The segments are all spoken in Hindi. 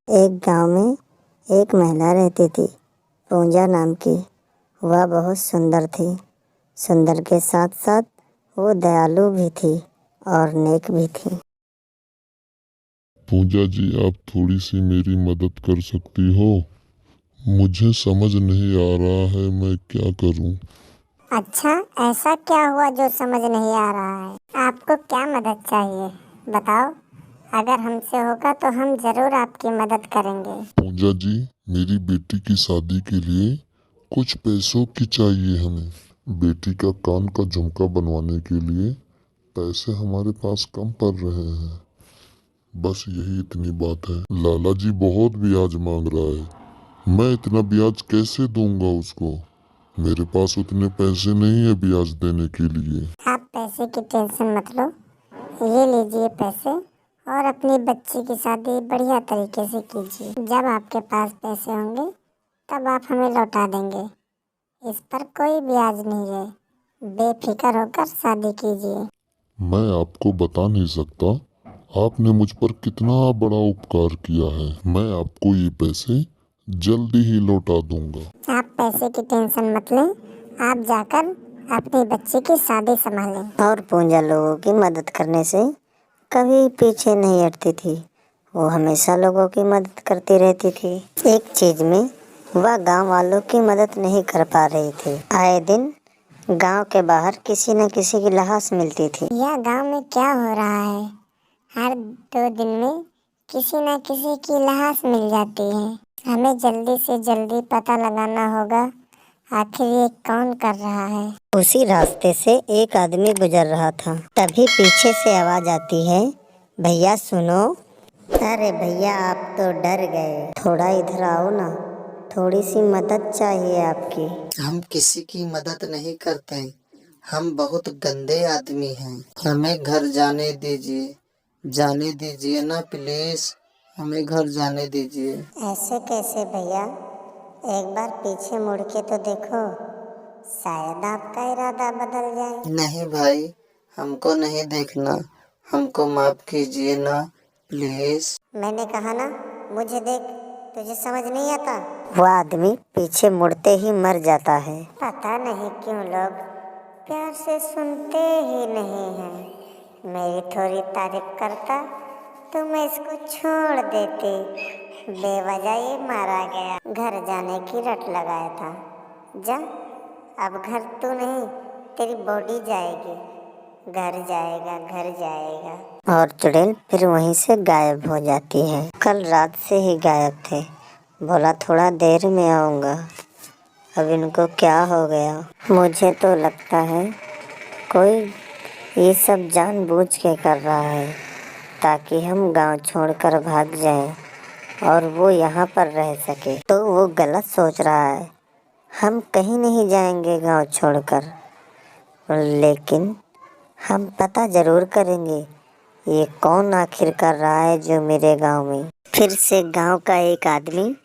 एक गांव में एक महिला रहती थी, पूजा नाम की। वह बहुत सुंदर थी। सुंदर के साथ साथ वो दयालु भी थी और नेक भी थी। पूजा जी, आप थोड़ी सी मेरी मदद कर सकती हो? मुझे समझ नहीं आ रहा है मैं क्या करूं। अच्छा, ऐसा क्या हुआ जो समझ नहीं आ रहा है? आपको क्या मदद चाहिए, बताओ। अगर हमसे होगा तो हम जरूर आपकी मदद करेंगे। पूजा जी, मेरी बेटी की शादी के लिए कुछ पैसों की चाहिए हमें। बेटी का कान का झुमका बनवाने के लिए पैसे हमारे पास कम पड़ रहे हैं। बस यही इतनी बात है। लाला जी बहुत ब्याज मांग रहा है। मैं इतना ब्याज कैसे दूंगा उसको? मेरे पास उतने पैसे नहीं है ब्याज देने के लिए। आप पैसे की टेंशन मत लो। ये लीजिए पैसे और अपनी बच्ची की शादी बढ़िया तरीके से कीजिए। जब आपके पास पैसे होंगे तब आप हमें लौटा देंगे। इस पर कोई ब्याज नहीं है। बेफिक्र होकर शादी कीजिए। मैं आपको बता नहीं सकता आपने मुझ पर कितना बड़ा उपकार किया है। मैं आपको ये पैसे जल्दी ही लौटा दूंगा। आप पैसे की टेंशन मत लें। आप जाकर अपनी बच्ची की शादी संभालें। और पूजा लोगों की मदद करने से कभी पीछे नहीं हटती थी। वो हमेशा लोगों की मदद करती रहती थी। एक चीज में वह गांव वालों की मदद नहीं कर पा रही थी। आए दिन गांव के बाहर किसी न किसी की लाश मिलती थी। यह गांव में क्या हो रहा है? हर 2 दिन में किसी न किसी की लाश मिल जाती है। हमें जल्दी से जल्दी पता लगाना होगा आखिर ये कौन कर रहा है। उसी रास्ते से एक आदमी गुजर रहा था। तभी पीछे से आवाज आती है, भैया सुनो। अरे भैया, आप तो डर गए। थोड़ा इधर आओ ना, थोड़ी सी मदद चाहिए आपकी। हम किसी की मदद नहीं करते। हम बहुत गंदे आदमी हैं। हमें घर जाने दीजिए ना प्लीज। हमें घर जाने दीजिए। ऐसे कैसे भैया, एक बार पीछे मुड़ के तो देखो, शायद आपका इरादा बदल जाए। नहीं भाई, हमको नहीं देखना। हमको माफ कीजिए ना प्लीज। मैंने कहा ना, मुझे देख। तुझे समझ नहीं आता? वह आदमी पीछे मुड़ते ही मर जाता है। पता नहीं क्यों लोग प्यार से सुनते ही नहीं हैं। मेरी थोड़ी तारीफ करता तो मैं इसको छोड़ देती। बेवजह ये मारा गया। घर जाने की रट लगाया था। जा, अब घर तू नहीं, तेरी बॉडी जाएगी। घर जाएगा, घर जाएगा। और चुड़ैल फिर वहीं से गायब हो जाती है। कल रात से ही गायब थे। बोला थोड़ा देर में आऊँगा। अब इनको क्या हो गया? मुझे तो लगता है कोई ये सब जानबूझ के कर रहा है ताकि हम गांव छोड़कर भाग जाएं और वो यहाँ पर रह सके। तो वो गलत सोच रहा है। हम कहीं नहीं जाएंगे गांव छोड़कर, लेकिन हम पता जरूर करेंगे ये कौन आखिर कर रहा है जो मेरे गांव में। फिर से गांव का एक आदमी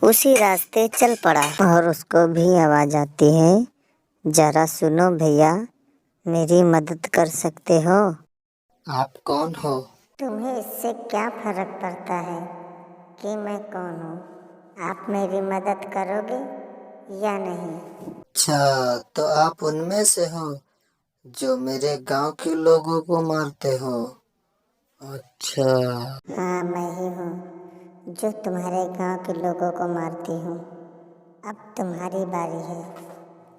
उसी रास्ते चल पड़ा और उसको भी आवाज आती है, जरा सुनो भैया, मेरी मदद कर सकते हो? आप कौन हो? तुम्हें इससे क्या फर्क पड़ता है कि मैं कौन हूँ? आप मेरी मदद करोगे या नहीं? अच्छा, तो आप उनमें से हो जो मेरे गांव के लोगों को मारते हो? अच्छा। हाँ, मैं ही हूँ जो तुम्हारे गांव के लोगों को मारती हूँ। अब तुम्हारी बारी है।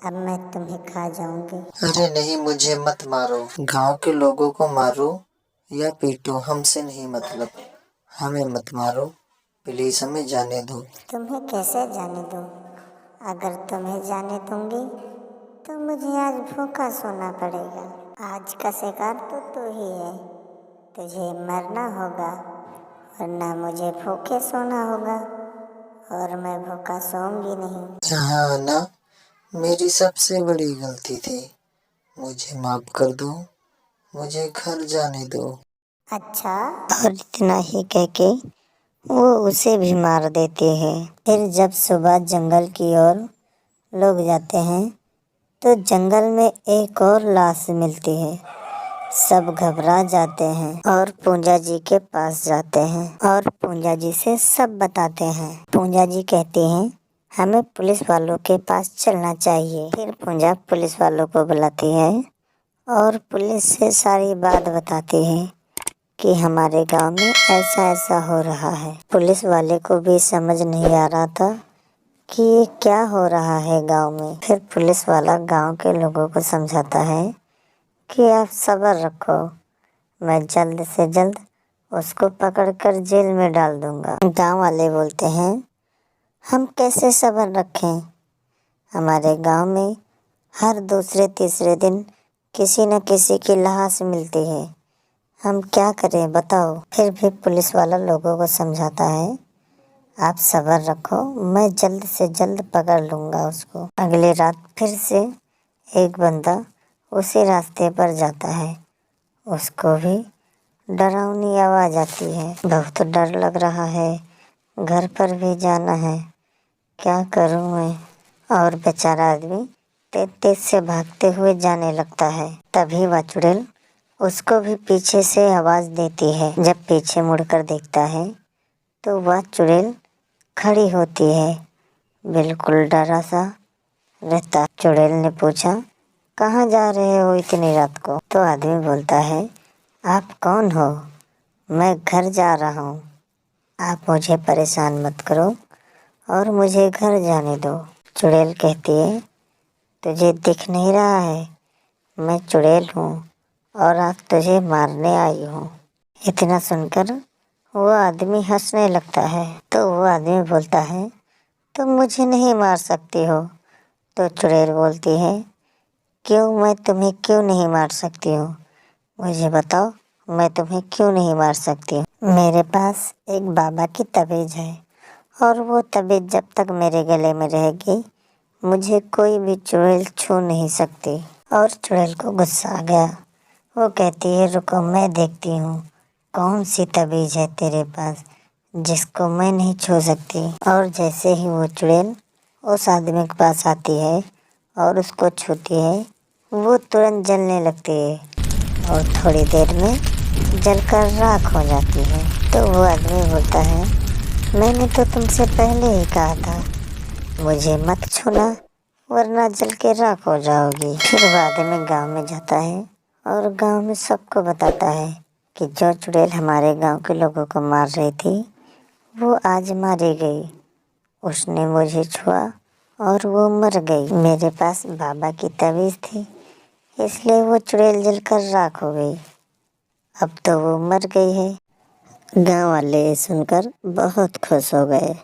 अब मैं तुम्हें खा जाऊंगी। अरे नहीं, मुझे मत मारो। गांव के लोगों को मारो या पीटो, हमसे नहीं मतलब। हमें मत मारो प्लीज, हमें जाने दो। तुम्हें कैसे जाने दूँ? अगर तुम्हें जाने दूंगी तो मुझे आज भूखा सोना पड़ेगा। आज का शिकार तो तू ही है। तुझे मरना होगा वरना मुझे भूखे सोना होगा, और मैं भूखा सोऊंगी नहीं। हाँ ना, मेरी सबसे बड़ी गलती थी। मुझे माफ कर दो, मुझे घर जाने दो। अच्छा। और इतना ही कह के वो उसे भी मार देते हैं। फिर जब सुबह जंगल की ओर लोग जाते हैं तो जंगल में एक और लाश मिलती है। सब घबरा जाते हैं और पूंजा जी के पास जाते हैं और पूंजा जी से सब बताते हैं। पूंजा जी कहती हैं हमें पुलिस वालों के पास चलना चाहिए। फिर पूंजा पुलिस वालों को बुलाती है और पुलिस से सारी बात बताती है कि हमारे गांव में ऐसा ऐसा हो रहा है। पुलिस वाले को भी समझ नहीं आ रहा था कि ये क्या हो रहा है गांव में। फिर पुलिस वाला गांव के लोगों को समझाता है कि आप सब्र रखो, मैं जल्द से जल्द उसको पकड़कर जेल में डाल दूंगा। गांव वाले बोलते हैं हम कैसे सब्र रखें, हमारे गांव में हर दूसरे तीसरे दिन किसी न किसी की लाश मिलती है, हम क्या करें बताओ। फिर भी पुलिस वाला लोगों को समझाता है आप सब्र रखो, मैं जल्द से जल्द पकड़ लूँगा उसको। अगली रात फिर से एक बंदा उसी रास्ते पर जाता है, उसको भी डरावनी आवाज़ आती है। बहुत डर लग रहा है, घर पर भी जाना है, क्या करूं मैं। और बेचारा आदमी तेज तेज से भागते हुए जाने लगता है। तभी वह चुड़ैल उसको भी पीछे से आवाज़ देती है। जब पीछे मुड़कर देखता है तो वह चुड़ैल खड़ी होती है, बिल्कुल डरा सा रहता। चुड़ैल ने पूछा कहाँ जा रहे हो इतनी रात को। तो आदमी बोलता है आप कौन हो, मैं घर जा रहा हूँ, आप मुझे परेशान मत करो और मुझे घर जाने दो। चुड़ैल कहती है तुझे दिख नहीं रहा है, मैं चुड़ैल हूँ और आज तुझे मारने आई हूँ। इतना सुनकर वो आदमी हंसने लगता है। तो वो आदमी बोलता है तुम मुझे नहीं मार सकती हो। तो चुड़ैल बोलती है क्यों, मैं तुम्हें क्यों नहीं मार सकती हूँ, मुझे बताओ मैं तुम्हें क्यों नहीं मार सकती हूँ। मेरे पास एक बाबा की तबीज़ है और वो तबीज़ जब तक मेरे गले में रहेगी मुझे कोई भी चुड़ैल छू नहीं सकती। और चुड़ैल को गुस्सा आ गया, वो कहती है रुको मैं देखती हूँ कौन सी तबीज़ है तेरे पास जिसको मैं नहीं छू सकती। और जैसे ही वो चुड़ैल उस आदमी के पास आती है और उसको छूती है वो तुरंत जलने लगती है और थोड़ी देर में जलकर राख हो जाती है। तो वो आदमी बोलता है मैंने तो तुमसे पहले ही कहा था मुझे मत छूना वरना जल के राख हो जाओगी। फिर वो आदमी गाँव में जाता है और गाँव में सबको बताता है कि जो चुड़ैल हमारे गाँव के लोगों को मार रही थी वो आज मारी गई, उसने मुझे छुआ और वो मर गई। मेरे पास बाबा की तबीज़ थी इसलिए वो चुड़ैल जलकर राख हो गई, अब तो वो मर गई है। गांव वाले सुनकर बहुत खुश हो गए।